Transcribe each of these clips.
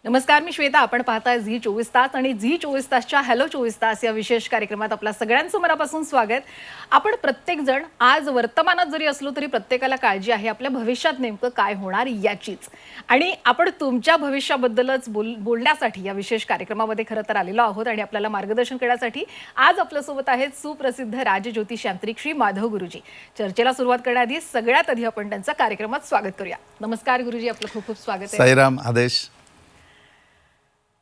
नमस्कार, मी श्वेता. आपण पाहताय झी 24 तास आणि झी 24 तासच्या हॅलो 24 तास या विशेष कार्यक्रमात आपल्या सगळ्यांचं मनापासून स्वागत. आपण प्रत्येक जण आज वर्तमानात जरी असलो तरी प्रत्येकाला काळजी आहे आपल्या भविष्यात नेमकं काय होणार याचीच. आणि आपण तुमच्या भविष्याबद्दलच बोलण्यासाठी या विशेष कार्यक्रमामध्ये खरं तर आलेलो आहोत आणि आपल्याला मार्गदर्शन करण्यासाठी आज आपल्यासोबत आहेत सुप्रसिद्ध राजज्योतिष यांत्रिक श्री माधव गुरुजी. चर्चेला सुरुवात करण्याआधी सगळ्यात आधी आपण त्यांचं कार्यक्रमात स्वागत करूया. नमस्कार गुरुजी, आपलं खूप खूप स्वागत आहे. साईराम, आदेश.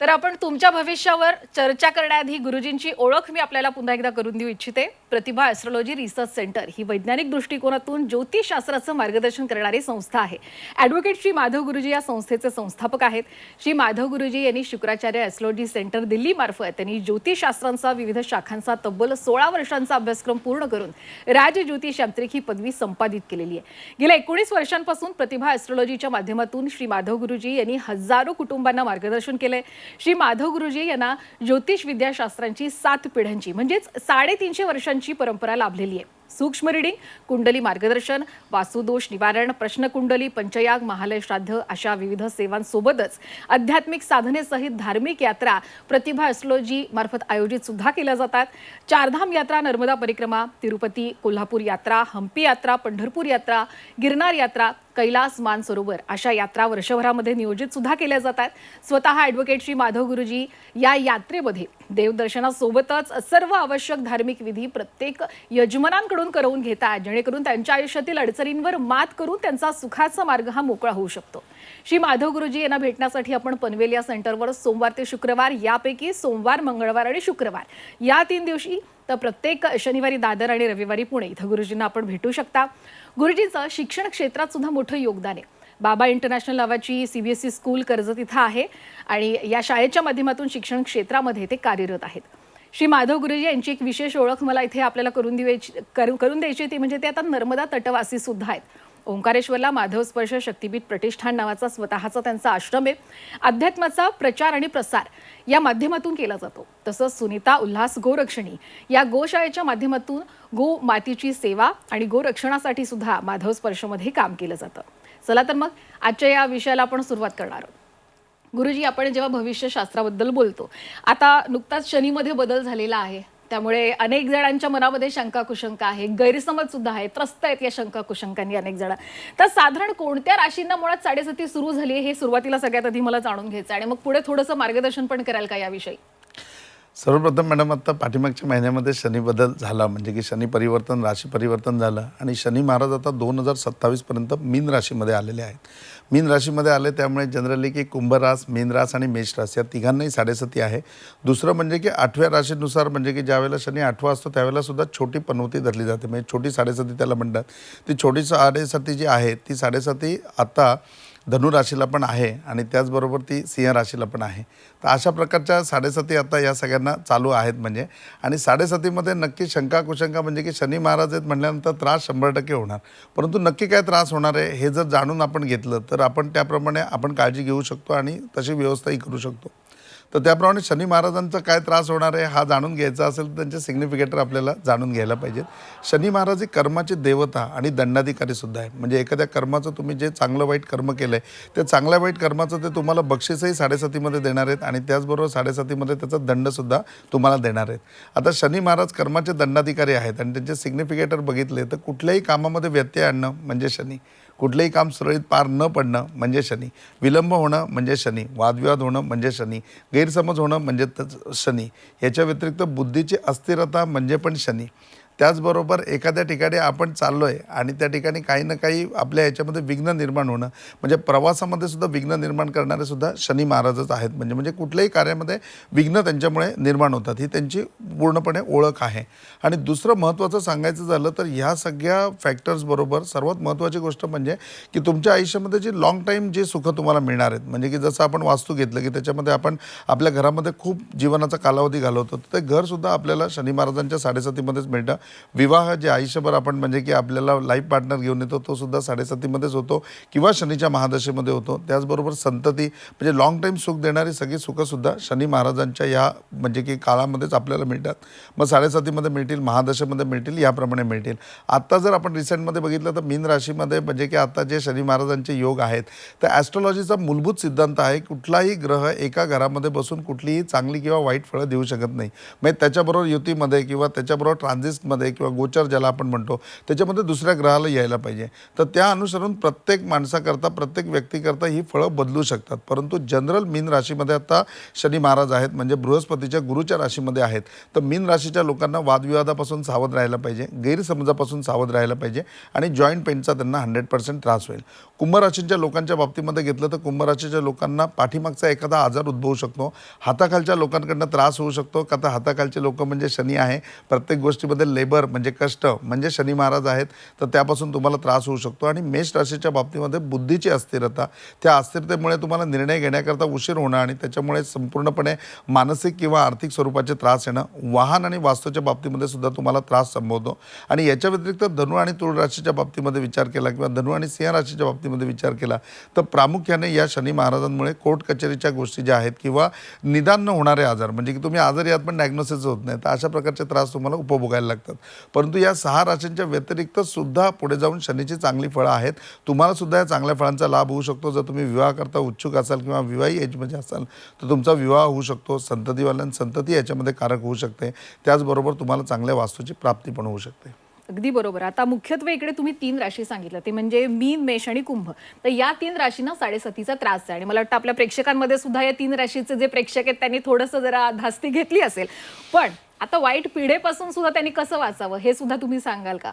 तर आपण तुमच्या भविष्यावर चर्चा करण्याआधी गुरुजींची ओळख मी आपल्याला पुन्हा एकदा करून देऊ इच्छिते. प्रतिभा ॲस्ट्रॉलॉजी रिसर्च सेंटर ही वैज्ञानिक दृष्टिकोनातून ज्योतिषशास्त्राचं मार्गदर्शन करणारी संस्था आहे. ॲडव्होकेट श्री माधव गुरुजी या संस्थेचे संस्थापक आहेत. श्री माधव गुरुजी यांनी शुक्राचार्य ॲस्ट्रॉलॉजी सेंटर दिल्ली मार्फत त्यांनी ज्योतिषशास्त्रांचा विविध शाखांचा तब्बल 16 वर्षांचा अभ्यासक्रम पूर्ण करून राजज्योतिष यांत्रिक ही पदवी संपादित केलेली आहे. गेल्या 19 वर्षांपासून प्रतिभा ॲस्ट्रॉलॉजीच्या माध्यमातून श्री माधव गुरुजी यांनी हजारो कुटुंबांना मार्गदर्शन केलंय. श्री माधव गुरुजी यांना ज्योतिष विद्याशास्त्रांची 7 पिढ्यांची म्हणजेच 350 वर्षांची परंपरा लाभलेली आहे. सूक्ष्म रिडिंग, कुंडली मार्गदर्शन, वास्तुदोष निवारण, प्रश्नकुंडली, पंचयाग, महालय श्राद्ध अशा विविध सेवांसोबतच आध्यात्मिक साधनेसहित धार्मिक यात्रा प्रतिभा ॲस्ट्रॉलॉजी मार्फत आयोजित सुद्धा केल्या जातात. चारधाम यात्रा, नर्मदा परिक्रमा, तिरुपती, कोल्हापूर यात्रा, हम्पी यात्रा, पंढरपूर यात्रा, गिरनार यात्रा, कैलास मानसरोवर अशा यात्रा वर्षभरामध्ये नियोजित सुद्धा केल्या जातात. स्वतः ॲडव्होकेट श्री माधव गुरुजी या यात्रेमध्ये देवदर्शनासोबतच सर्व आवश्यक धार्मिक विधी प्रत्येक यजमानांकडून करवून घेतात, जेणेकरून त्यांच्या आयुष्यातील अडचणींवर मात करून त्यांचा सुखाचा मार्ग हा मोकळा होऊ शकतो. श्री माधव गुरुजी यांना भेटण्यासाठी आपण पनवेल या सेंटरवर सोमवार ते शुक्रवार, यापैकी सोमवार, मंगळवार आणि शुक्रवार या 3 दिवशी, तर प्रत्येक शनिवारी दादर आणि रविवारी पुणे इथं गुरुजींना आपण भेटू शकता. गुरुजींचं शिक्षण क्षेत्रात सुद्धा मोठं योगदान आहे. बाबा इंटरनॅशनल नावाची CBSE स्कूल कर्जत इथं आहे आणि या शाळेच्या माध्यमातून शिक्षण क्षेत्रामध्ये ते कार्यरत आहेत. श्री माधव गुरुजी यांची एक विशेष ओळख मला इथे आपल्याला करून द्यायची ती म्हणजे ते आता नर्मदा तटवासी सुद्धा आहेत. ओंकारेश्वरला माधव स्पर्श शक्तिपीठ प्रतिष्ठान नावाचा स्वतःचा त्यांचा आश्रम आहे. अध्यात्माचा प्रचार आणि प्रसार या माध्यमातून केला जातो. तसंच सुनीता उल्हास गोरक्षणी या गोशाळेच्या माध्यमातून गो मातीची सेवा आणि गोरक्षणासाठी सुद्धा माधव स्पर्शमध्ये काम केलं जातं. चला तर मग आजच्या या विषयाला आपण सुरुवात करणार आहोत. गुरुजी, आपण जेव्हा भविष्यशास्त्राबद्दल बोलतो, आता नुकताच शनीमध्ये बदल झालेला आहे, त्यामुळे अनेक जणांच्या मनामध्ये शंका कुशंका आहे, गैरसमज सुद्धा आहे, त्रस्त आहेत या शंका कुशंकांनी अनेक जण. तर साधारण कोणत्या राशींना मुळात 7.5 सुरू झाली हे सुरुवातीला सगळ्यात आधी मला जाणून घ्यायचं आणि मग पुढे थोडंसं मार्गदर्शन पण कराल का याविषयी? सर्वप्रथम मॅडम, आता पाठीमागच्या महिन्यामध्ये शनी बदल झाला, म्हणजे की शनी परिवर्तन, राशी परिवर्तन झालं आणि शनी महाराज आता 2027 पर्यंत मीन राशीमध्ये आलेले आहेत. मीन राशीमध्ये आले त्यामुळे जनरली की कुंभ रास, मीन रास आणि मेष रास या तिघांनाही 7.5 आहे. दुसरं म्हणजे की 8व्या राशीनुसार, म्हणजे की ज्यावेळेला शनी 8वा असतो त्यावेळेला सुद्धा छोटी पनवती धरली जाते, म्हणजे छोटी 7.5 त्याला म्हणतात. ती छोटी 7.5 जी आहे ती 7.5 आता धनु राशीला पण आहे आणि त्याचबरोबर ती सिंह राशीला पण आहे. तर अशा प्रकारच्या 7.5 आता या सगळ्यांना चालू आहेत. म्हणजे आणि 7.5मध्ये नक्की शंका कुशंका म्हणजे की शनी महाराज आहेत म्हटल्यानंतर त्रास 100% होणार, परंतु नक्की काय त्रास होणार आहे हे जर जाणून आपण घेतलं तर आपण त्याप्रमाणे आपण काळजी घेऊ शकतो आणि तशी व्यवस्थाही करू शकतो. तर त्याप्रमाणे शनी महाराजांचा काय त्रास होणार आहे हा जाणून घ्यायचा असेल तर त्यांचे सिग्निफिकेटर आपल्याला जाणून घ्यायला पाहिजेत. शनी महाराज ही कर्माची देवता आणि दंडाधिकारी सुद्धा आहे. म्हणजे एखाद्या कर्माचं तुम्ही जे चांगलं वाईट कर्म केलं आहे त्या चांगल्या वाईट कर्माचं ते तुम्हाला बक्षीसही 7.5मध्ये देणार आहेत आणि त्याचबरोबर 7.5मध्ये त्याचा दंडसुद्धा तुम्हाला देणार आहेत. आता शनी महाराज कर्माचे दंडाधिकारी आहेत आणि त्यांचे सिग्निफिकेटर बघितले तर कुठल्याही कामामध्ये व्यत्यय आणणं म्हणजे शनी, कुठलेही काम सुरळीत पार न पडणं म्हणजे शनी, विलंब होणं म्हणजे शनी, वादविवाद होणं म्हणजे शनी, गैरसमज होणं म्हणजे शनी, याच्या व्यतिरिक्त बुद्धीची अस्थिरता म्हणजे पण शनी. त्याचबरोबर एखाद्या ठिकाणी आपण चाललो आहे आणि त्या ठिकाणी काही ना काही आपल्या याच्यामध्ये विघ्न निर्माण होणं म्हणजे प्रवासामध्ये सुद्धा विघ्न निर्माण करणारे सुद्धा शनी महाराजच आहेत. म्हणजे कुठल्याही कार्यामध्ये विघ्न त्यांच्यामुळे निर्माण होतात, ही त्यांची पूर्णपणे ओळख आहे. आणि दुसरं महत्त्वाचं सांगायचं झालं तर ह्या सगळ्या फॅक्टर्सबरोबर सर्वात महत्त्वाची गोष्ट म्हणजे की तुमच्या आयुष्यामध्ये जी लाँग टाईम जे सुख तुम्हाला मिळणार आहेत, म्हणजे की जसं आपण वास्तू घेतलं की त्याच्यामध्ये आपण आपल्या घरामध्ये खूप जीवनाचा कालावधी घालवतो, तर ते घरसुद्धा आपल्याला शनी महाराजांच्या 7.5मध्येच मिळतं. विवाह जे आयुष्यभर आपण म्हणजे की आपल्याला लाईफ पार्टनर घेऊन येतो तो सुद्धा 7.5मध्येच होतो किंवा शनीच्या महादशेमध्ये होतो. त्याचबरोबर संतती म्हणजे लॉंग टाईम सुख देणारी सगळी सुखंसुद्धा शनी महाराजांच्या या म्हणजे की काळामध्येच आपल्याला मिळतात. मग 7.5मध्ये मिळतील, महादशेमध्ये मिळतील, याप्रमाणे मिळतील. आत्ता जर आपण रिसेंटमध्ये बघितलं तर मीन राशीमध्ये म्हणजे की आता जे शनी महाराजांचे योग आहेत तर ॲस्ट्रॉलॉजीचा मूलभूत सिद्धांत आहे कुठलाही ग्रह एका घरामध्ये बसून कुठलीही चांगली किंवा वाईट फळं देऊ शकत नाही. म्हणजे त्याच्याबरोबर युतीमध्ये किंवा त्याच्याबरोबर ट्रान्झिस्टमध्ये किंवा गोचर ज्याला आपण म्हणतो त्याच्यामध्ये दुसऱ्या ग्रहाला यायला पाहिजे. तर त्या अनुसरून प्रत्येक माणसाकरता प्रत्येक व्यक्तीकरता ही फळं बदलू शकतात. परंतु जनरल मीन राशीमध्ये आता शनी महाराज आहेत म्हणजे बृहस्पतीच्या गुरुच्या राशीमध्ये आहेत. तर मीन राशीच्या लोकांना वादविवादापासून सावध राहायला पाहिजे, गैरसमजापासून सावध राहायला पाहिजे आणि जॉईंट पेनचा त्यांना 100% त्रास होईल. कुंभ राशीच्या लोकांच्या बाबतीमध्ये घेतलं तर कुंभ राशीच्या लोकांना पाठीमागचा एखादा आजार उद्भवू शकतो, हाताखालच्या लोकांकडनं त्रास होऊ शकतो. का तर हाताखालचे लोक म्हणजे शनी आहे, प्रत्येक गोष्टीमध्ये लेबर म्हणजे कष्ट म्हणजे शनी महाराज आहेत, तर त्यापासून तुम्हाला त्रास होऊ शकतो. आणि मेष राशीच्या बाबतीमध्ये बुद्धीची अस्थिरता, त्या अस्थिरतेमुळे तुम्हाला निर्णय घेण्याकरता उशीर होणं आणि त्याच्यामुळे संपूर्णपणे मानसिक किंवा आर्थिक स्वरूपाचे त्रास येणं, वाहन आणि वास्तूच्या बाबतीमध्ये सुद्धा तुम्हाला त्रास संभवतो. आणि याच्या व्यतिरिक्त धनु आणि तुळ राशीच्या बाबतीमध्ये विचार केला किंवा धनु आणि सिंह राशीच्या बाबतीमध्ये विचार केला तर प्रामुख्याने या शनी महाराजांमुळे कोर्ट कचेरीच्या गोष्टी ज्या आहेत किंवा निदान न होणारे आजार म्हणजे की तुम्ही आजारी आहात पण डायग्नोसिस होत नाही तर अशा प्रकारचे त्रास तुम्हाला उपभोगायला लागतात. परंतु या 6 राशींच्या व्यतिरिक्त सुद्धा पुढे जाऊन शनीची चांगली फळं आहेत. तुम्हाला सुद्धा या चांगल्या फळांचा लाभ होऊ शकतो. जर तुम्ही विवाहाकरता उत्सुक असाल किंवा विवाही एजमध्ये असाल तर तुमचा विवाह होऊ शकतो. संतती याच्यामध्ये कारक होऊ शकते. त्याचबरोबर तुम्हाला चांगल्या वास्तूची प्राप्ती पण होऊ शकते. अगदी बरोबर. आता मुख्यत्वे इकडे तुम्ही 3 राशी सांगितलं ते म्हणजे मीन, मेष आणि कुंभ. तर या 3 राशींना 7.5चा त्रास आहे आणि मला वाटतं आपल्या प्रेक्षकांमध्ये सुद्धा या 3 राशीचे जे प्रेक्षक आहेत त्यांनी थोडंसं जरा धास्ती घेतली असेल. पण आता वाईट पिढेपासून सुद्धा त्यांनी कसं वाचावं हे सुद्धा तुम्ही सांगाल का?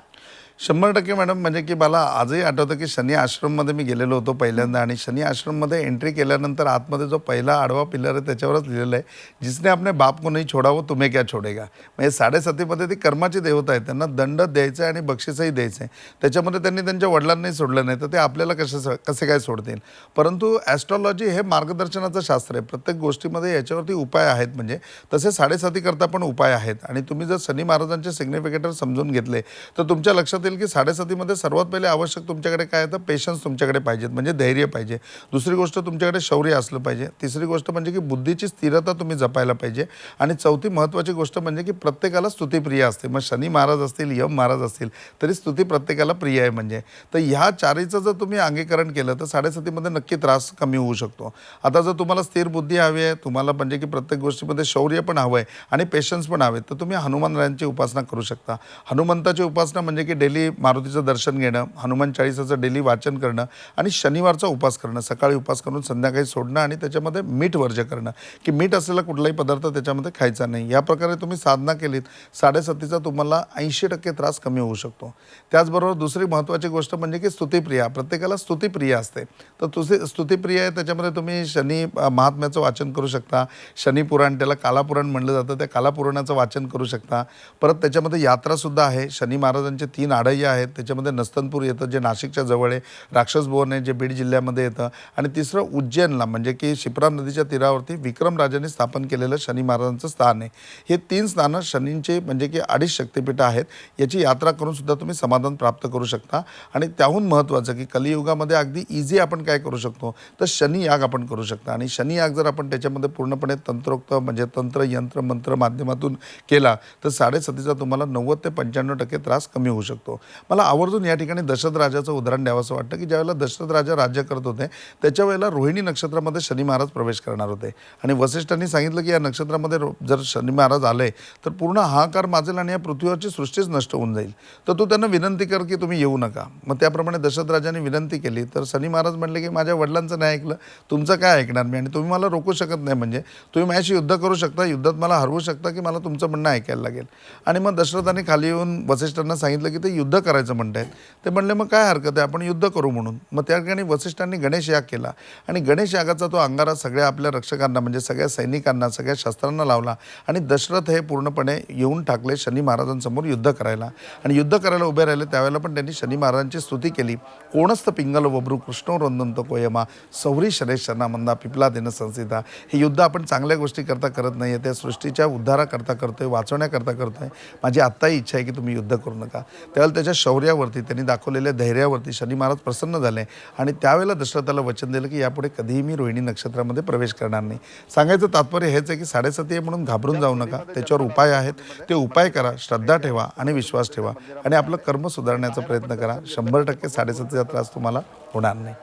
100% मॅडम. म्हणजे की मला आजही आठवतं की शनी आश्रममध्ये मी गेलेलो होतो पहिल्यांदा आणि शनी आश्रममध्ये एंट्री केल्यानंतर आतमध्ये जो पहिला आडवा पिलर आहे त्याच्यावरच लिहिलेलं आहे, जिसने आपने बाप को नहीं छोड़ा वो तुम्हें क्या छोडेगा. म्हणजे 7.5मध्ये ती कर्माची देवता आहे, त्यांना दंड द्यायचं आहे आणि बक्षीसही द्यायचं आहे. त्याच्यामध्ये त्यांनी त्यांच्या वडिलांनाही सोडलं नाही तर ते आपल्याला कसे काय सोडतील. परंतु ॲस्ट्रॉलॉजी हे मार्गदर्शनाचं शास्त्र आहे. प्रत्येक गोष्टीमध्ये याच्यावरती उपाय आहेत. म्हणजे तसे 7.5 करता पण उपाय आहेत. आणि तुम्ही जर शनी महाराजांचे सिग्निफिकेटर समजून घेतले तर तुमच्या लक्षात की 7.5मध्ये सर्वात पहिले आवश्यक तुमच्याकडे काय आहे तर पेशन्स तुमच्याकडे पाहिजेत म्हणजे धैर्य पाहिजे. दुसरी गोष्ट तुमच्याकडे शौर्य असलं पाहिजे. तिसरी गोष्ट म्हणजे की बुद्धीची स्थिरता तुम्ही जपायला पाहिजे. आणि चौथी महत्त्वाची गोष्ट म्हणजे की प्रत्येकाला स्तुतीप्रिय असते. मग शनी महाराज असतील, यम महाराज असतील तरी स्तुती प्रत्येकाला प्रिय आहे. म्हणजे तर ह्या चारीचं जर तुम्ही अंगीकरण केलं तर 7.5मध्ये नक्की त्रास कमी होऊ शकतो. आता जर तुम्हाला स्थिर बुद्धी हवी आहे, तुम्हाला म्हणजे की प्रत्येक गोष्टीमध्ये शौर्य पण हवं आहे आणि पेशन्स पण हवे तर तुम्ही हनुमानरायांची उपासना करू शकता. हनुमंताची उपासना म्हणजे की डेली मारुतीचं दर्शन घेणं, हनुमान चाळीसाचं डेली वाचन करणं आणि शनिवारचा उपास करणं, सकाळी उपास करून संध्याकाळी सोडणं आणि त्याच्यामध्ये मीठ वर्ज्य करणं की मीठ असलेला कुठलाही पदार्थ त्याच्यामध्ये खायचा नाही. या प्रकारे तुम्ही साधना केलीत 7.5चा तुम्हाला 80% त्रास कमी होऊ शकतो. त्याचबरोबर दुसरी महत्त्वाची गोष्ट म्हणजे की स्तुतीप्रिया, प्रत्येकाला स्तुतीप्रिय असते. तर स्तुतीप्रिय आहे त्याच्यामध्ये तुम्ही शनी महात्म्याचं वाचन करू शकता. शनी पुराण, त्याला कालापुराण म्हणलं जातं, त्या कालापुराणाचं वाचन करू शकता. परत त्याच्यामध्ये यात्रासुद्धा आहे. शनी महाराजांचे 3 आडय्या आहेत. त्याच्यामध्ये नस्तनपूर येतं जे नाशिकच्या जवळ आहे, राक्षस भुवन आहे जे बीड जिल्ह्यामध्ये येतं आणि तिसरं उज्जैनला म्हणजे की शिप्रा नदीच्या तीरावरती विक्रम राजाने स्थापन केलेलं शनी महाराजांचं स्थान आहे. हे 3 स्थानं शनींचे म्हणजे की 2.5 शक्तिपीठं आहेत. याची यात्रा करून सुद्धा तुम्ही समाधान प्राप्त करू शकता. आणि त्याहून महत्त्वाचं की कलियुगामध्ये अगदी इझी आपण काय करू शकतो तर शनी याग आपण करू शकता. आणि शनी याग जर आपण त्याच्यामध्ये पूर्णपणे तंत्रोक्त म्हणजे तंत्र, यंत्र, मंत्र माध्यमातून केला तर 7.5चा तुम्हाला 90 ते 95% त्रास कमी होऊ शकतो. मला आवर्जून या ठिकाणी दशरथ राजाचं उदाहरण द्यावं असं वाटतं की ज्यावेळेला दशरथ राजा राज्य करत होते त्याच्या वेळेला रोहिणी नक्षत्रामध्ये शनी महाराज प्रवेश करणार होते आणि वसिष्ठांनी सांगितलं की या नक्षत्रामध्ये जर शनी महाराज आले तर पूर्ण हाहाकार माजेल आणि या पृथ्वीवरची सृष्टीच नष्ट होऊन जाईल. तर तू त्यांना विनंती कर की तुम्ही येऊ नका. मग त्याप्रमाणे दशरथ राजाने विनंती केली तर शनी महाराज म्हणले की माझ्या वडिलांचं नाही ऐकलं, तुमचं काय ऐकणार मी आणि तुम्ही मला रोखू शकत नाही. म्हणजे तुम्ही माझ्याशी युद्ध करू शकता, युद्धात मला हरवू शकता की मला तुमचं म्हणणं ऐकायला लागेल. आणि मग दशरथाने खाली येऊन वसिष्ठांना सांगितलं की ते युद्ध करायचं म्हणतायत. ते म्हणले मग काय हरकत आहे, आपण युद्ध करू म्हणून. मग त्या ठिकाणी वसिष्ठांनी गणेश याग केला आणि गणेश यागाचा तो अंगारा सगळ्या आपल्या रक्षकांना म्हणजे सगळ्या सैनिकांना सगळ्या शस्त्रांना लावला आणि दशरथ हे पूर्णपणे येऊन टाकले शनी महाराजांसमोर युद्ध करायला. आणि युद्ध करायला उभे राहिले त्यावेळेला पण त्यांनी शनी महाराजांची स्तुती केली. कोणस्थ पिंगल वब्रू कृष्णो रंदंत कोयमा सौरी शरेशना मंदा पिपला दिन संसिता. हे युद्ध आपण चांगल्या गोष्टी करता करत नाही आहे, त्या सृष्टीच्या उद्धाराकरता करतोय, वाचवण्याकरता करतोय. माझी आत्ताही इच्छा आहे की तुम्ही युद्ध करू नका. त्यावेळेला त्याच्या शौर्यावरती त्यांनी दाखवलेल्या धैर्यावरती शनी महाराज प्रसन्न झाले आणि त्यावेळेला दशरथाला वचन दिलं की यापुढे कधीही मी रोहिणी नक्षत्रामध्ये प्रवेश करणार नाही. सांगायचं तात्पर्य हेच आहे की 7:30 आहे म्हणून घाबरून जाऊ नका. त्याच्यावर उपाय आहेत, ते उपाय करा, श्रद्धा ठेवा आणि विश्वास ठेवा आणि आपलं कर्म सुधारण्याचा प्रयत्न करा. 100% 7:30चा त्रास तुम्हाला होणार नाही.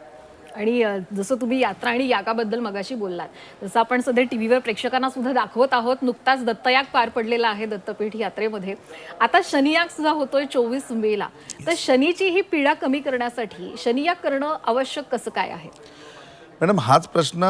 आणि जसं तुम्ही यात्रा आणि यागाबद्दल मगाशी बोललात, जसं आपण सध्या टीव्हीवर प्रेक्षकांना सुद्धा दाखवत आहोत. नुकताच दत्तयाग पार पडलेला आहे दत्तपीठ यात्रेमध्ये. आता शनियाग सुद्धा होतोय 24 मेला. तर शनीची ही पीडा कमी करण्यासाठी शनियाग करणं आवश्यक कसं काय आहे? मॅडम हाच प्रश्न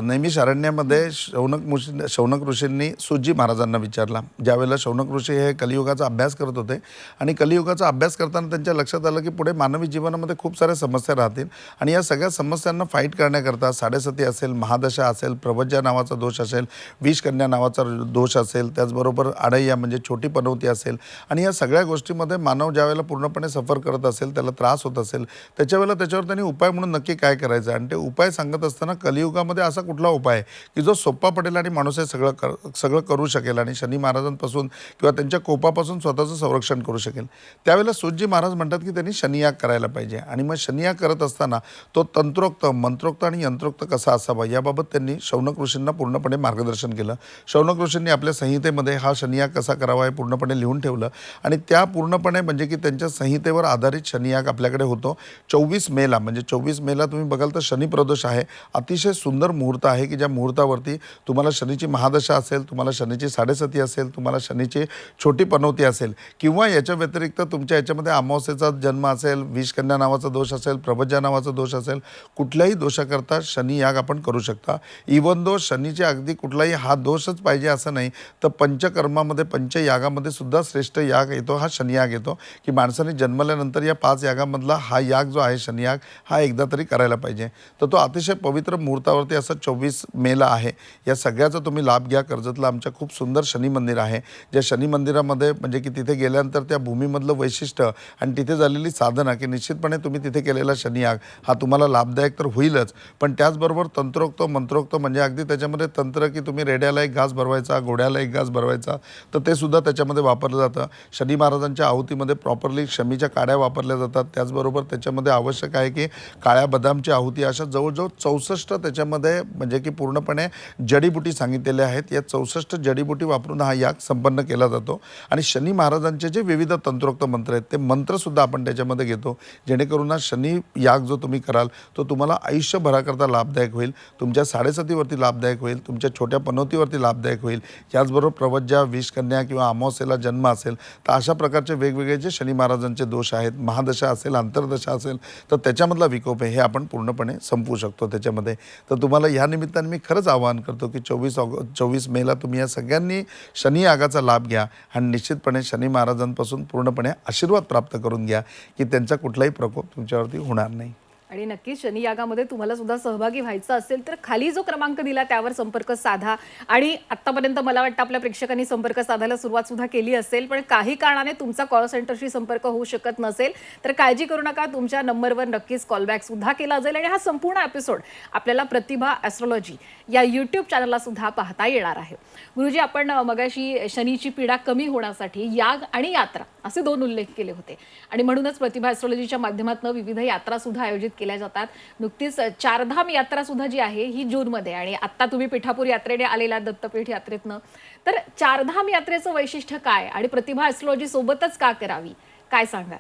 नेहमी शारण्यामध्ये शौनक ऋषींनी सूतजी महाराजांना विचारला. ज्यावेळेला शौनक ऋषी हे कलियुगाचा अभ्यास करत होते आणि कलियुगाचा अभ्यास करताना त्यांच्या लक्षात आलं की पुढे मानवी जीवनामध्ये खूप साऱ्या समस्या राहतील आणि या सगळ्या समस्यांना फाईट करण्याकरता 7:30 असेल, महादशा असेल, प्रवज्जा नावाचा दोष असेल, विषकन्या नावाचा दोष असेल, त्याचबरोबर आडय्या म्हणजे छोटी पनवती असेल आणि या सगळ्या गोष्टीमध्ये मानव ज्यावेळेला पूर्णपणे सफर करत असेल, त्याला त्रास होत असेल, त्याच्यावेळेला त्याच्यावर त्यांनी उपाय म्हणून नक्की काय करायचं आणि ते उपाय सांगत असताना कलियुगामध्ये असा कुठला उपाय की जो सोपा पडेल आणि माणूस हे सगळं करू शकेल आणि शनी महाराजांपासून किंवा त्यांच्या कोपापासून स्वतःचं संरक्षण करू शकेल. त्यावेळेला सूतजी महाराज म्हणतात की त्यांनी शनियाग करायला पाहिजे आणि मग शनियाग करत असताना तो तंत्रोक्त, मंत्रोक्त आणि यंत्रोक्त कसा असावा याबाबत त्यांनी शौनक ऋषींना पूर्णपणे मार्गदर्शन केलं. शौनक ऋषींनी आपल्या संहितेमध्ये हा शनियाग कसा करावा हे पूर्णपणे लिहून ठेवलं आणि त्या पूर्णपणे म्हणजे की त्यांच्या संहितेवर आधारित शनियाग आपल्याकडे होतो 24 मेला. म्हणजे 24 मेला तुम्ही बघाल तर शनी प्रदोष आहे. अतिशय सुंदर मुहूर्त आहे की ज्या मुहूर्तावरती तुम्हाला शनीची महादशा असेल, तुम्हाला शनीची 7:30 असेल, तुम्हाला शनीची छोटी पनवती असेल किंवा याच्या व्यतिरिक्त तुमच्या याच्यामध्ये अमावस्येचा जन्म असेल, विषकन्या नावाचा दोष असेल, प्रवज्जा नावाचा दोष असेल, कुठल्याही दोषाकरता शनी याग आपण करू शकता. इवन दो शनीचे अगदी कुठलाही हा दोषच पाहिजे असं नाही, तर पंचकर्मामध्ये पंचयागामध्ये सुद्धा श्रेष्ठ याग येतो, हा शनियाग येतो की माणसाने जन्मल्यानंतर या 5 यागामधला हा याग जो आहे शनियाग हा एकदा तरी करायला पाहिजे. तर तो अतिशय पवित्र मुहूर्तावरती असं 24 मेला आहे. या सगळ्याचा तुम्ही लाभ घ्या. कर्जतला आमच्या खूप सुंदर शनी मंदिर आहे, ज्या शनी मंदिरामध्ये म्हणजे की तिथे गेल्यानंतर त्या भूमीमधलं वैशिष्ट्य आणि तिथे झालेली साधना की निश्चितपणे तुम्ही तिथे केलेला शनियाग हा तुम्हाला लाभदायक तर होईलच, पण त्याचबरोबर तंत्रोक्त मंत्रोक्त म्हणजे अगदी त्याच्यामध्ये तंत्र की तुम्ही रेड्याला एक घास भरवायचा, घोड्याला एक घास भरवायचा, तर ते सुद्धा त्याच्यामध्ये वापरलं जातं. शनी महाराजांच्या आहुतीमध्ये प्रॉपरली शमीच्या काड्या वापरल्या जातात. त्याचबरोबर त्याच्यामध्ये आवश्यक आहे की काळ्या बदामची आहुती, अशा जवळजवळ 64 त्याच्यामध्ये म्हणजे की पूर्णपणे जडीबुटी सांगितलेल्या आहेत. या 64 जडीबुटी वापरून हा याग संपन्न केला जातो आणि शनी महाराजांचे जे विविध तंत्रोक्त मंत्र आहेत ते मंत्रसुद्धा आपण त्याच्यामध्ये घेतो, जेणेकरून हा शनी याग जो तुम्ही कराल तो तुम्हाला आयुष्यभराकरता लाभदायक होईल, तुमच्या 7:30वरती लाभदायक होईल, तुमच्या छोट्या पनवतीवरती लाभदायक होईल. याचबरोबर प्रवज्जा, विषकन्या किंवा अमावस्येला जन्म असेल तर अशा प्रकारचे वेगवेगळे जे शनी महाराजांचे दोष आहेत, महादशा असेल, अंतर्दशा असेल, तर त्याच्यामधला विकोप आहे हे आपण पूर्णपणे संपवू शकतो त्याच्यामध्ये. तर तुम्हाला या निमित्ताने मी खरंच आवाहन करतो की 24 मेला तुम्ही या सगळ्यांनी शनी यागाचा लाभ घ्या आणि निश्चितपणे शनी महाराजांपासून पूर्णपणे आशीर्वाद प्राप्त करून घ्या की त्यांचा कुठलाही प्रकोप तुमच्यावरती होणार नाही. आणि नक्कीच शनी यागामध्ये तुम्हाला सुद्धा सहभागी व्हायचं असेल तर खाली जो क्रमांक दिला त्यावर संपर्क साधा. आणि आत्तापर्यंत मला वाटतं आपल्या प्रेक्षकांनी संपर्क साधायला सुरुवात सुद्धा केली असेल, पण काही कारणाने तुमचा कॉल सेंटरशी संपर्क होऊ शकत नसेल तर काळजी करू नका, तुमच्या नंबरवर नक्कीच कॉलबॅक सुद्धा केला जाईल. आणि हा संपूर्ण एपिसोड आपल्याला प्रतिभा ॲस्ट्रॉलॉजी या यूट्यूब चॅनलला सुद्धा पाहता येणार आहे. गुरुजी, आपण मगाशी शनीची पीडा कमी होण्यासाठी याग आणि यात्रा असे 2 उल्लेख केले होते आणि म्हणूनच प्रतिभा ॲस्ट्रॉलॉजीच्या माध्यमातून विविध यात्रा सुद्धा आयोजित केल्या जातात. नुकतीच चारधाम यात्रा सुद्धा जी आहे ही जूनमध्ये, आणि आता तुम्ही पिठापूर यात्रेने आलेला दत्तपीठ यात्रेतनं, तर चारधाम यात्रेचं वैशिष्ट्य काय आणि प्रतिभा ॲस्ट्रॉलॉजी सोबतच का करावी, काय सांगा?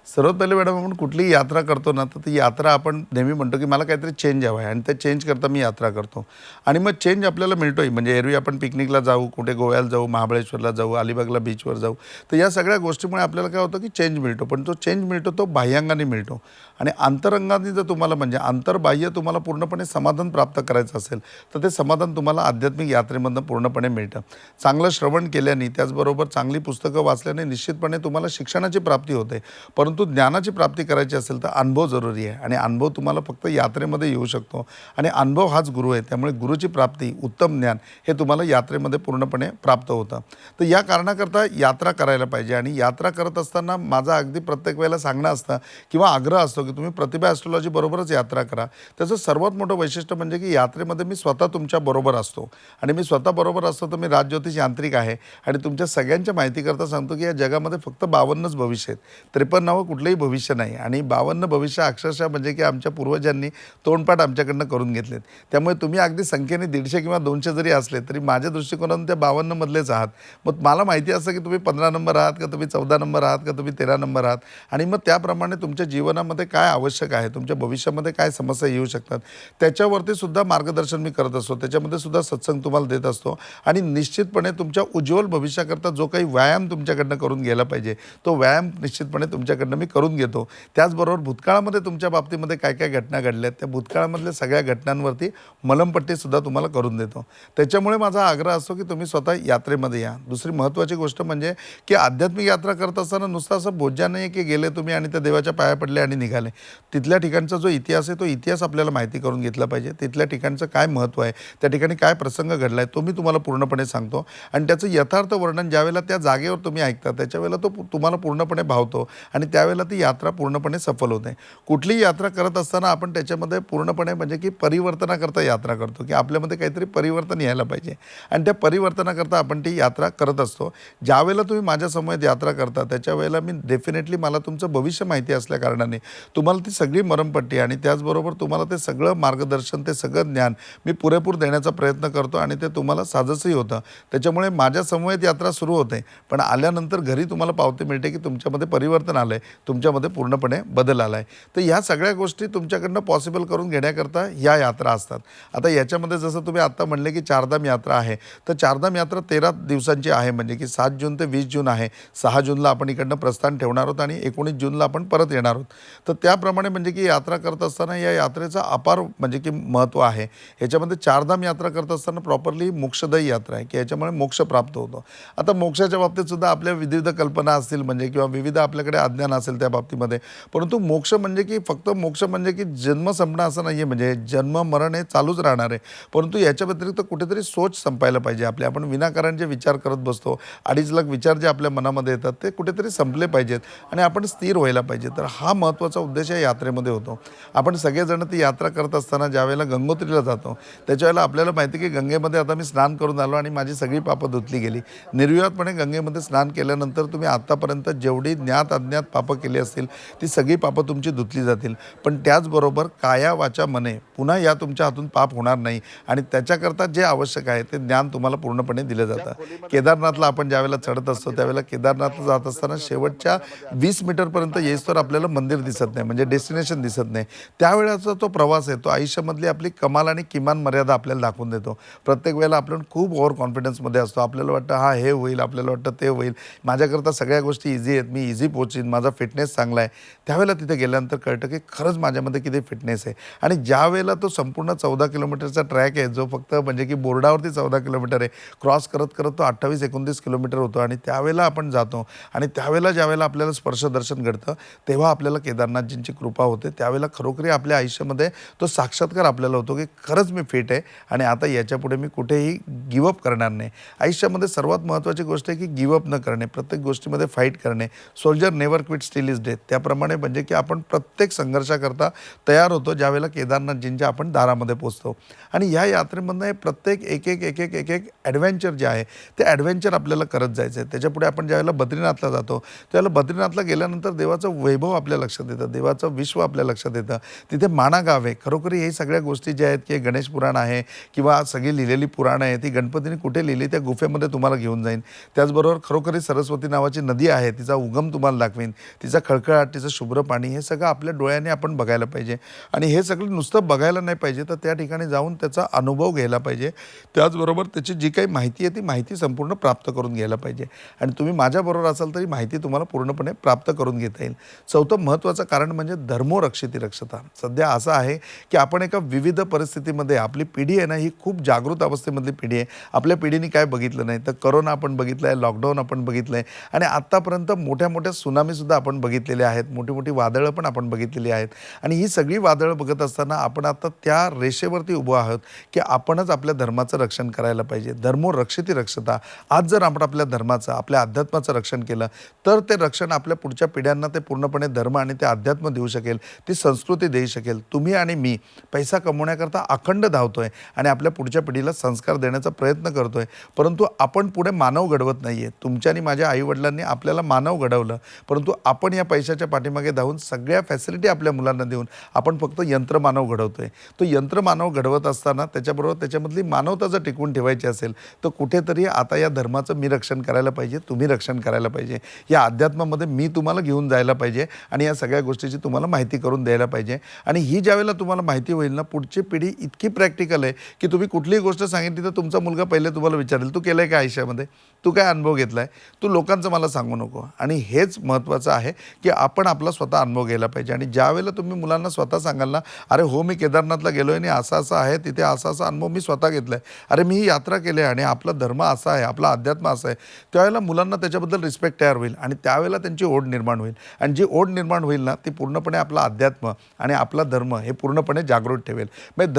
सर्वात पहिले मॅडम आपण कुठलीही यात्रा करतो ना, तर ती यात्रा आपण नेहमी म्हणतो की मला काहीतरी चेंज हवं आहे आणि त्या चेंज करता मी यात्रा करतो आणि मग चेंज आपल्याला मिळतोय. म्हणजे एरवी आपण पिकनिकला जाऊ, कुठे गोव्याला जाऊ, महाबळेश्वरला जाऊ, अलिबागला बीचवर जाऊ, तर या सगळ्या गोष्टीमुळे आपल्याला काय होतं की चेंज मिळतो. पण तो चेंज मिळतो तो बाह्यांगाने मिळतो आणि अंतरंगाने जर तुम्हाला म्हणजे अंतर्बाह्य तुम्हाला पूर्णपणे समाधान प्राप्त करायचं असेल तर ते समाधान तुम्हाला आध्यात्मिक यात्रेमधनं पूर्णपणे मिळतं. चांगलं श्रवण केल्याने, त्याचबरोबर चांगली पुस्तकं वाचल्याने निश्चितपणे तुम्हाला शिक्षणाची प्राप्ती होते. परंतु ज्ञानाची प्राप्ती करायची असेल तर अनुभव जरुरी आहे आणि अनुभव तुम्हाला फक्त यात्रेमध्ये येऊ शकतो आणि अनुभव हाच गुरु आहे. त्यामुळे गुरुची प्राप्ती, उत्तम ज्ञान हे तुम्हाला यात्रेमध्ये पूर्णपणे प्राप्त होतं. तर या कारणाकरता यात्रा करायला पाहिजे आणि यात्रा करत असताना माझं अगदी प्रत्येक वेळेला सांगणं असतं किंवा आग्रह असतो की तुम्ही प्रतिभा ॲस्ट्रॉलॉजी बरोबरच यात्रा करा. त्याचं सर्वात मोठं वैशिष्ट्य म्हणजे की यात्रेमध्ये मी स्वतः तुमच्या बरोबर असतो आणि मी स्वतः बरोबर असतो तर मी राजज्योतिष यांत्रिक आहे आणि तुमच्या सगळ्यांच्या माहितीकरता सांगतो की या जगामध्ये फक्त 52च भविष्य आहेत, 53वं कुठलंही भविष्य नाही आणि 52 भविष्य अक्षरशः म्हणजे की आमच्या पूर्वजांनी तोंडपाठ आमच्याकडनं करून घेतलेत. त्यामुळे तुम्ही अगदी संख्येने 150 किंवा 200 जरी असले तरी माझ्या दृष्टिकोनातून त्या 52 मधलेच आहात. मग मला माहिती असतं की तुम्ही 15 नंबर आहात का, तुम्ही 14 नंबर आहात का, तुम्ही 13 नंबर आहात आणि मग त्याप्रमाणे तुमच्या जीवनामध्ये काय आवश्यक आहे, तुमच्या भविष्यामध्ये काय समस्या येऊ शकतात त्याच्यावरती सुद्धा मार्गदर्शन मी करत असतो. त्याच्यामध्ये सुद्धा सत्संग तुम्हाला देत असतो आणि निश्चितपणे तुमच्या उज्ज्वल भविष्याकरता जो काही व्यायाम तुमच्याकडनं करून गेला पाहिजे तो व्यायाम निश्चितपणे तुमच्याकडनं मी करून घेतो. त्याचबरोबर भूतकाळामध्ये तुमच्या बाबतीमध्ये काय काय घटना घडल्या त्या भूतकाळामधल्या सगळ्या घटनांवरती मलमपट्टीसुद्धा तुम्हाला करून देतो. त्याच्यामुळे माझा आग्रह असतो की तुम्ही स्वतः यात्रेमध्ये या. दुसरी महत्त्वाची गोष्ट म्हणजे की आध्यात्मिक यात्रा करत असताना नुसतं असं बोजा नाही की गेले तुम्ही आणि त्या देवाच्या पाया पडले आणि निघाले. तिथल्या ठिकाणचा जो इतिहास आहे तो इतिहास आपल्याला माहिती करून घेतला पाहिजे. तिथल्या ठिकाणचं काय महत्त्व आहे, त्या ठिकाणी काय प्रसंग घडला आहे तो मी तुम्हाला पूर्णपणे सांगतो आणि त्याचं यथार्थ वर्णन ज्यावेळेला त्या जागेवर तुम्ही ऐकता त्याच्यावेळेला तो तुम्हाला पूर्णपणे भावतो आणि त्यावेळेला ती यात्रा पूर्णपणे सफल होते. कुठलीही यात्रा करत असताना आपण त्याच्यामध्ये पूर्णपणे म्हणजे की परिवर्तनाकरता यात्रा करतो की आपल्यामध्ये काहीतरी परिवर्तन यायला पाहिजे आणि त्या परिवर्तनाकरता आपण ती यात्रा करत असतो. ज्यावेळेला तुम्ही माझ्यासमोर यात्रा करता त्याच्या वेळेला मी डेफिनेटली मला तुमचं भविष्य माहिती असल्या कारणाने तुम्हाला ती सगळी मरमपट्टी आणि त्याचबरोबर तुम्हाला ते सगळं मार्गदर्शन, ते सगळं ज्ञान मी पुरेपूर देण्याचा प्रयत्न करतो आणि ते तुम्हाला साजसंही होतं. त्याच्यामुळे माझ्या समवेत यात्रा सुरू होते पण आल्यानंतर घरी तुम्हाला पावती मिळते की तुमच्यामध्ये परिवर्तन आलं आहे, तुमच्यामध्ये पूर्णपणे बदल आला आहे. तर ह्या सगळ्या गोष्टी तुमच्याकडनं पॉसिबल करून घेण्याकरता ह्या यात्रा असतात. आता याच्यामध्ये जसं तुम्ही आत्ता म्हणले की चारधाम यात्रा आहे तर चारधाम यात्रा 13 दिवसांची आहे म्हणजे की 7 जून ते 20 जून आहे. 6 जूनला आपण इकडनं प्रस्थान ठेवणार आहोत आणि 19 जूनला आपण परत येणार आहोत. तर त्याप्रमाणे म्हणजे की यात्रा करत असताना या यात्रेचा अपार म्हणजे की महत्त्व आहे. ह्याच्यामध्ये चारधाम यात्रा करत असताना प्रॉपरली मोक्षदायी यात्रा आहे की याच्यामुळे मोक्ष प्राप्त होतो. आता मोक्षाच्या बाबतीत सुद्धा आपल्या विविध कल्पना असतील म्हणजे किंवा विविध आपल्याकडे अज्ञान असेल त्या बाबतीमध्ये. परंतु मोक्ष म्हणजे की फक्त मोक्ष म्हणजे की जन्म संपणं असं नाही आहे. म्हणजे जन्म मरण हे चालूच राहणार आहे. परंतु याच्या व्यतिरिक्त कुठेतरी सोच संपायला पाहिजे आपले. आपण विनाकारण जे विचार करत बसतो, 2.5 लाख विचार जे आपल्या मनामध्ये येतात ते कुठेतरी संपले पाहिजेत आणि आपण स्थिर व्हायला पाहिजे. तर हा महत्त्वाचा उद्देश या यात्रेमध्ये होतो. आपण सगळेजण ती यात्रा करत असताना ज्यावेळेला गंगोत्रीला जातो त्याच्यावेळेला आपल्याला माहिती की गंगेमध्ये आता मी स्नान करून आलो आणि माझी सगळी पापं धुतली गेली. निर्विवादपणे गंगेमध्ये स्नान केल्यानंतर तुम्ही आत्तापर्यंत जेवढी ज्ञात अज्ञात पापं केली असतील ती सगळी पापं तुमची धुतली जातील. पण त्याचबरोबर काया वाचा मने पुन्हा या तुमच्या हातून पाप होणार नाही आणि त्याच्याकरता जे आवश्यक आहे ते ज्ञान तुम्हाला पूर्णपणे दिलं जातं. केदारनाथला आपण ज्यावेळेला चढत असतो त्यावेळेला केदारनाथला जात असताना शेवटच्या 20 मीटरपर्यंत येईस्तोवर आपल्याला मंदिर दिसत नाही म्हणजे डेस्टिनेशन दिसत नाही. त्यावेळेचा तो प्रवास आहे तो आयुष्यामधली आपली कमाल आणि किमान मर्यादा आपल्याला दाखवून देतो. प्रत्येक वेळेला आपण खूप ओव्हर कॉन्फिडन्समध्ये असतो. आपल्याला वाटतं हा हे होईल, आपल्याला वाटतं ते होईल, माझ्याकरता सगळ्या गोष्टी इझी आहेत, मी इझी पोहोचीन, माझा फिटनेस चांगला आहे. त्यावेळेला तिथे गेल्यानंतर कळतं की खरंच माझ्यामध्ये किती फिटनेस आहे आणि ज्या वेळेला तो संपूर्ण 14 किलोमीटरचा ट्रॅक आहे जो फक्त म्हणजे की बोर्डावरती 14 किलोमीटर आहे, क्रॉस करत करत तो 28-29 किलोमीटर होतो आणि त्यावेळेला आपण जातो आणि त्यावेळेला ज्यावेळेला आपल्याला स्पर्शदर्शन घडतं तेव्हा आपल्याला केदारनाथजींची कृपा होते. त्यावेळेला खरोखरी आपल्या आयुष्यामध्ये तो साक्षात्कार आपल्याला होतो की खरंच मी फिट आहे आणि आता याच्यापुढे मी कुठेही गिवअप करणार नाही. आयुष्यामध्ये सर्वात महत्त्वाची गोष्ट आहे की गिवअप न करणे, प्रत्येक गोष्टीमध्ये फाईट करणे. Soldier never quit still is death. त्याप्रमाणे म्हणजे की आपण प्रत्येक संघर्षाकरता तयार होतो ज्यावेळेला केदारनाथजींच्या आपण दारामध्ये पोचतो आणि ह्या यात्रेमधनं हे प्रत्येक एक ॲडव्हेंचर जे आहे ते ॲडव्हेंचर आपल्याला करत जायचं आहे. त्याच्यापुढे आपण ज्यावेळेला बद्रीनाथला जातो त्यावेळेला बद्रीनाथला गेल्यानंतर देवाचं वैभव आपल्या लक्षात येतं, देवाचं विश्व आपल्या लक्षात येतं. तिथे माना गाव आहे. खरोखरी हे सगळ्या गोष्टी ज्या आहेत की गणेश पुराण आहे किंवा सगळी लिहिलेली पुराणं आहे ती गणपतीने कुठे लिहिली त्या गुफेमध्ये तुम्हाला घेऊन जाईन. त्याचबरोबर खरोखरी सरस्वती नावाची नदी आहे तिचा उगम तुम्हाला दाखवेन. तिचा खळखळाट, तिचं शुभ्र पाणी, हे सगळं आपल्या डोळ्याने आपण बघायला पाहिजे. आणि हे सगळं नुसतं बघायला नाही पाहिजे, तर त्या ठिकाणी जाऊन त्याचा अनुभव घ्यायला पाहिजे. त्याचबरोबर त्याची जी काही माहिती आहे ती माहिती संपूर्ण प्राप्त करून घ्यायला पाहिजे. आणि तुम्ही माझ्याबरोबर असाल तरी माहिती तुम्हाला पूर्णपणे प्राप्त करून घेता येईल. चौथं महत्त्वाचं कारण म्हणजे धर्मो रक्षिती रक्षता. सध्या असं आहे की आपण एका विविध परिस्थितीमध्ये, आपली पिढी आहे ना ही खूप जागृत अवस्थेमधली पिढी आहे. आपल्या पिढीने काय बघितलं नाही, तर करोना आपण बघितलं आहे, लॉकडाऊन आपण बघितलं आहे, आणि आत्तापर्यंत मोठ्या मोठ्या सुनामीसुद्धा आपण बघितलेल्या आहेत, मोठी मोठी वादळं पण आपण बघितलेली आहेत. आणि ही सगळी वादळं बघत असताना आपण आता त्या रेषेवरती उभं आहोत की आपणच आपल्या धर्माचं रक्षण करायला पाहिजे. धर्मो रक्षिती रक्षता. आज जर आपण आपल्या धर्माचं, आपल्या अध्यात्माचं रक्षण केलं तर ते रक्षण आपल्या पुढच्या पिढ्यांना ते पूर्णपणे धर्म आणि ते अध्यात्म देऊ शकेल, ती संस्कृती देऊ शकेल. तुम्ही आणि मी पैसा कमवण्याकरता अखंड धावतोय आणि आपल्या पुढच्या पिढीला संस्कार देण्याचा प्रयत्न करतोय, परंतु आपण पुढे मानव घडवत नाहीये. तुमच्या आणि माझ्या आईवडिलांनी आपल्याला मानव घडवलं, परंतु आपण या पैशाच्या पाठीमागे धावून सगळ्या फॅसिलिटी आपल्या मुलांना देऊन आपण फक्त यंत्रमानव घडवतोय. तो यंत्रमानव घडवत असताना त्याच्याबरोबर त्याच्यामधली मानवता जर टिकवून ठेवायची असेल तर कुठेतरी आता या धर्माचं मी रक्षण करायला पाहिजे, तुम्ही रक्षण करायला पाहिजे. या अध्यात्मामध्ये मी तुम्हाला घेऊन जायला पाहिजे आणि या सगळ्या गोष्टीची तुम्हाला माहिती करून द्यायला पाहिजे. आणि ही ज्यावेळेला तुम्हाला माहिती होईल ना, पुढची पिढी इतकी प्रॅक्टिकल आहे की तुम्ही कुठलीही गोष्ट सांगितली तर तुमचा मुलगा पहिले तुम्हाला विचारेल, तू केलं आहे का आयुष्यामध्ये, तू काय अनुभव घेतला आहे, तू लोकांचं मला सांगू नको. आणि हेच महत्त्वाचं आहे की आपण आपला स्वतः अनुभव घ्यायला पाहिजे. आणि ज्यावेळेला तुम्ही मुलांना स्वतः सांगाल ना, अरे हो मी केदारनाथला गेलो आहे आणि असं असं आहे, तिथे असा असा अनुभव मी स्वतः घेतला आहे, अरे मी ही यात्रा केली आहे आणि आपला धर्म असा आहे, आपला अध्यात्म असं आहे, त्यावेळेला मुलांना त्याच्याबद्दल रिस्पेक्ट तयार होईल आणि त्यावेळेला त्यांची ओढ निर्माण होईल. आणि जी ओढ निर्माण होईल ना, ती पूर्णपणे आपला अध्यात्म आणि आपला धर्म हे पूर्णपणे जागृत ठेवेल. म्हणजे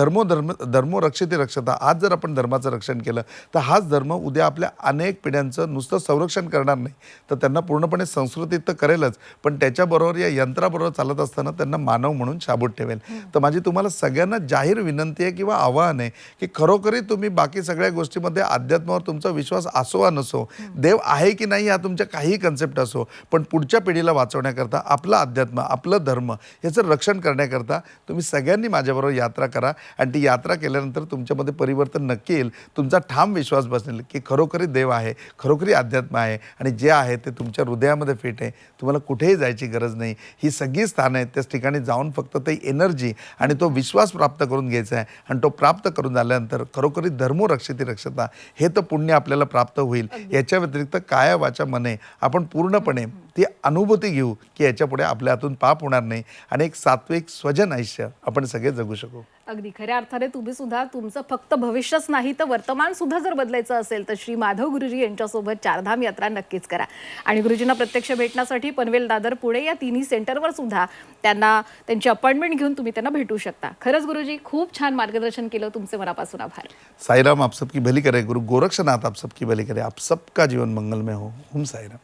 धर्मो रक्षिती रक्षता. आज जर आपण धर्माचं रक्षण केलं तर हाच धर्म उद्या आपल्या अनेक पिढ्यांचं नुसतं संरक्षण करणार नाही, तर त्यांना पूर्णपणे संस्कृतीत तर करेलच, पण त्याच्याबरोबर या यंत्राबरोबर चालत असताना त्यांना मानव म्हणून शाबूत ठेवेल. तर माझी तुम्हाला सगळ्यांना जाहीर विनंती आहे किंवा आवाहन आहे की खरोखरी तुम्ही बाकी सगळ्या गोष्टीमध्ये अध्यात्मावर तुमचा विश्वास असो वा नसो, देव आहे की नाही या तुमच्या काही कन्सेप्ट असो, पण पुढच्या पिढीला वाचवण्याकरता आपलं अध्यात्म, आपलं धर्म याचं रक्षण करण्याकरता तुम्ही सगळ्यांनी माझ्याबरोबर यात्रा करा. आणि ती यात्रा केल्यानंतर तुमच्यामध्ये परिवर्तन नक्की येईल. तुमचा ठाम विश्वास बसेल की खरोखरी देव आहे, खरोखरी अध्यात्म आहे आणि जे आहे ते तुमच्या हृदयामध्ये फिट आहे. तुम्हाला कुठेही जायची गरज नाही. ही सगळी स्थानं आहेत, त्याच ठिकाणी जाऊन फक्त ते एनर्जी आणि तो विश्वास प्राप्त करून घ्यायचा आहे. आणि तो प्राप्त करून झाल्यानंतर खरोखरी धर्मो रक्षिती रक्षता हे तर पुण्य आपल्याला प्राप्त होईल. याच्या व्यतिरिक्त काया वाचा मने आपण पूर्णपणे ती अनुभूती घेऊ की याच्यापुढे आपल्या हातून पाप होणार नाही आणि एक सात्विक स्वजन आयुष्य आपण सगळे जगू शकू. अगदी खऱ्या अर्थाने तुम्ही सुद्धा तुमचं फक्त भविष्यच नाही तर वर्तमान सुद्धा जर बदलायचं असेल तर श्री माधव गुरुजी यांच्यासोबत चारधाम यात्रा नक्कीच करा. आणि गुरुजींना प्रत्यक्ष भेटण्यासाठी पनवेल, दादर, पुणे या तिन्ही सेंटरवर सुद्धा त्यांना त्यांची अपॉइंटमेंट घेऊन तुम्ही त्यांना भेटू शकता. खरंच गुरुजी खूप छान मार्गदर्शन केलं, तुमचे मनापासून आभार. साईराम आप सबकी भली करे. गुरु गोरक्षनाथ आप सबकी भली करे. आप सबका जीवन मंगलमय हो. ओम साईराम.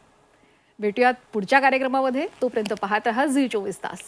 भेटूयात पुढच्या कार्यक्रमामध्ये. तोपर्यंत पाहत रहा झी 24 तास.